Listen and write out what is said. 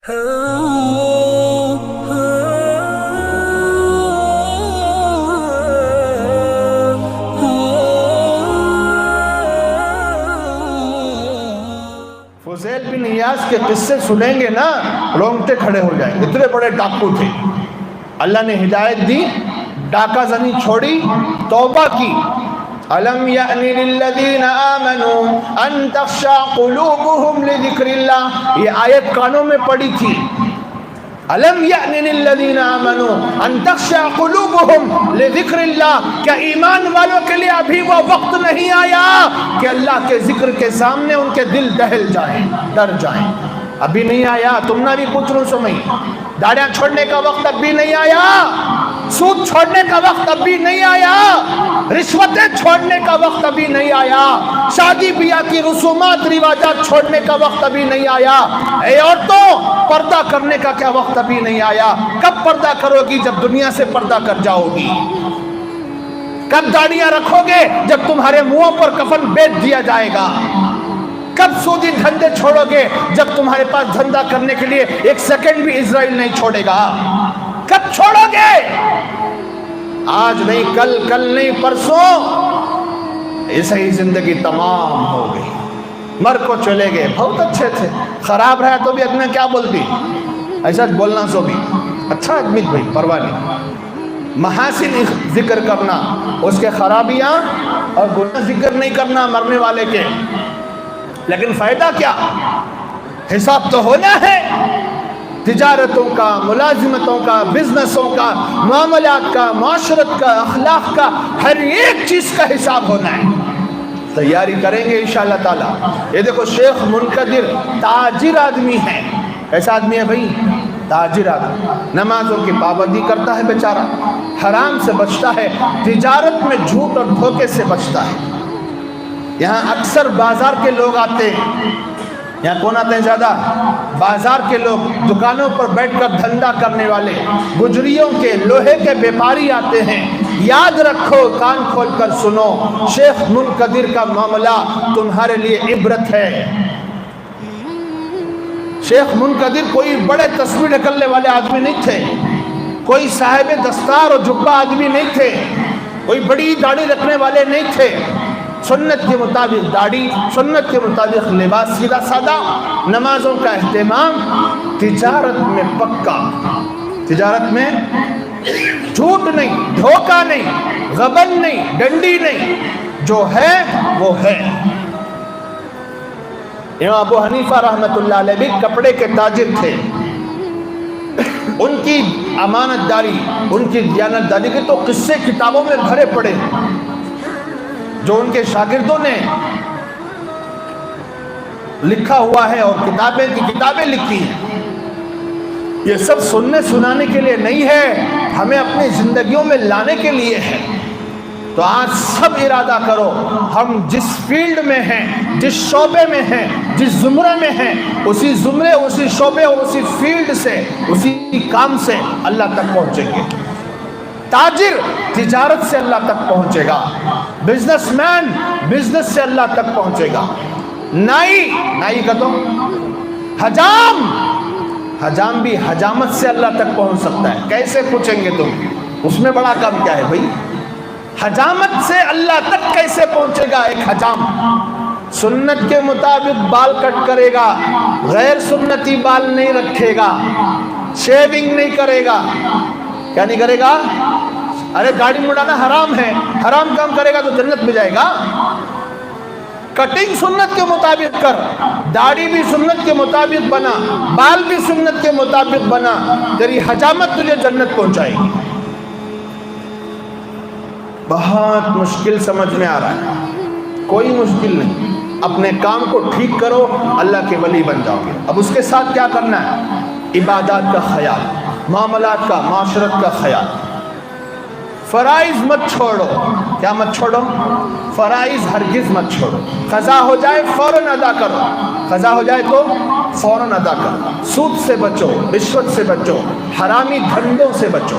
فضیل بن ایاس کے قصے سنیں گے نا رونگٹے کھڑے ہو جائیں گے. اتنے بڑے ڈاکو تھے. اللہ نے ہدایت دی, ڈاکہ زنی چھوڑی, توبہ کی. أَلَمْ يَأْنِ لِلَّذِينَ آمَنُوا أَن تَخْشَعَ قُلُوبُهُمْ لِذِكْرِ اللَّهِ. یہ آیت کانوں میں پڑی تھی. أَلَمْ يَأْنِ لِلَّذِينَ آمَنُوا أَن تَخْشَعَ قُلُوبُهُمْ لِذِكْرِ اللَّهِ. کیا ایمان والوں کے لیے ابھی وہ وقت نہیں آیا کہ اللہ کے ذکر کے سامنے ان کے دل دہل جائیں, ڈر جائیں؟ ابھی نہیں آیا. تم نہ بھی کچھ نہ سمجھ. داڑیاں چھوڑنے کا وقت اب بھی نہیں آیا. سود چھوڑنے کا وقت اب بھی نہیں آیا. رشوتیں چھوڑنے کا وقت ابھی نہیں آیا. شادی بیاہ کی رسومات رواجات چھوڑنے کا وقت ابھی نہیں آیا. اے عورتوں, پردہ کرنے کا کیا وقت ابھی نہیں آیا؟ کب پردہ کرو گی؟ جب دنیا سے پردہ کر جاؤ گی. کب داڑیاں رکھو گے؟ جب تمہارے منہوں پر کفن بیچ دیا جائے گا. کب سودی دھندے چھوڑو گے؟ جب تمہارے پاس دھندا کرنے کے لیے ایک سیکنڈ بھی اسرائیل نہیں چھوڑے گا. کب چھوڑو گے؟ آج نہیں, کل, کل نہیں پرسوں. ایسے ہی زندگی تمام ہو گئی. مر کو چلے گئے, بہت اچھے تھے. خراب رہا تو بھی اتنا کیا بولتی, ایسا بولنا سو بھی اچھا آدمی بھائی, پرواہ نہیں. محاسن ذکر کرنا, اس کے خرابیاں اور گناہ ذکر نہیں کرنا مرنے والے کے. لیکن فائدہ کیا؟ حساب تو ہونا ہے. تجارتوں کا, ملازمتوں کا, بزنسوں کا, معاملات کا, معاشرت کا, اخلاق کا, ہر ایک چیز کا حساب ہونا ہے. تیاری کریں گے انشاءاللہ تعالی. یہ دیکھو شیخ منقدر تاجر آدمی ہے. ایسا آدمی ہے بھائی, تاجر آدمی. نمازوں کی پابندی کرتا ہے بیچارہ, حرام سے بچتا ہے, تجارت میں جھوٹ اور دھوکے سے بچتا ہے. یہاں اکثر بازار کے لوگ آتے ہیں. یہاں کون آتے ہیں زیادہ؟ بازار کے لوگ, دکانوں پر بیٹھ کر دھندا کرنے والے, گجریوں کے, لوہے کے بیپاری آتے ہیں. یاد رکھو, کان کھول کر سنو, شیخ منقدر کا معاملہ تمہارے لیے عبرت ہے. شیخ منقدر کوئی بڑے تصویر ڈھکلنے والے آدمی نہیں تھے, کوئی صاحب دستار اور جبہ آدمی نہیں تھے, کوئی بڑی داڑھی رکھنے والے نہیں تھے. سنت کے مطابق داڑھی, سنت کے مطابق لباس سیدھا سادہ, نمازوں کا اہتمام, تجارت میں پکا, تجارت میں جھوٹ نہیں, دھوکہ نہیں, غبن نہیں, ڈنڈی نہیں, جو ہے وہ ہے. امام ابو حنیفہ رحمۃ اللہ علیہ بھی کپڑے کے تاجر تھے. ان کی امانت داری, ان کی دیانت داری کے تو قصے کتابوں میں بھرے پڑے, جو ان کے شاگردوں نے لکھا ہوا ہے اور کتابیں کی کتابیں لکھی ہیں. یہ سب سننے سنانے کے لیے نہیں ہے, ہمیں اپنی زندگیوں میں لانے کے لیے ہے. تو آج سب ارادہ کرو, ہم جس فیلڈ میں ہیں, جس شعبے میں ہیں, جس زمرے میں ہیں, اسی زمرے, اسی شعبے اور اسی فیلڈ سے, اسی کام سے اللہ تک پہنچیں گے. تاجر تجارت سے اللہ تک پہنچے گا, بزنس مین بزنس سے اللہ تک پہنچے گا, نائی, نائی کا تو حجام, حجام بھی حجامت سے اللہ تک پہنچ سکتا ہے. کیسے پوچھیں گے تم, اس میں بڑا کام کیا ہے بھائی؟ حجامت سے اللہ تک کیسے پہنچے گا ایک حجام؟ سنت کے مطابق بال کٹ کرے گا, غیر سنتی بال نہیں رکھے گا, شیونگ نہیں کرے گا. کیا نہیں کرے گا؟ ارے گاڑی مڑانا حرام ہے, حرام کام کرے گا تو جنت میں جائے گا. کٹنگ سنت کے مطابق کر, داڑھی بھی سنت کے مطابق بنا, بال بھی سنت کے مطابق بنا, تیری حجامت تجھے جنت پہنچائے گی. بہت مشکل سمجھ میں آ رہا ہے, کوئی مشکل نہیں. اپنے کام کو ٹھیک کرو, اللہ کے ولی بن جاؤ گے. اب اس کے ساتھ کیا کرنا ہے؟ عبادات کا خیال, معاملات کا, معاشرت کا خیال. فرائض مت چھوڑو. کیا مت چھوڑو؟ فرائض ہرگز مت چھوڑو. قضا ہو جائے فوراً ادا کرو, قضا ہو جائے تو فوراً ادا کرو. سود سے بچو, رشوت سے بچو, حرامی دھندوں سے بچو,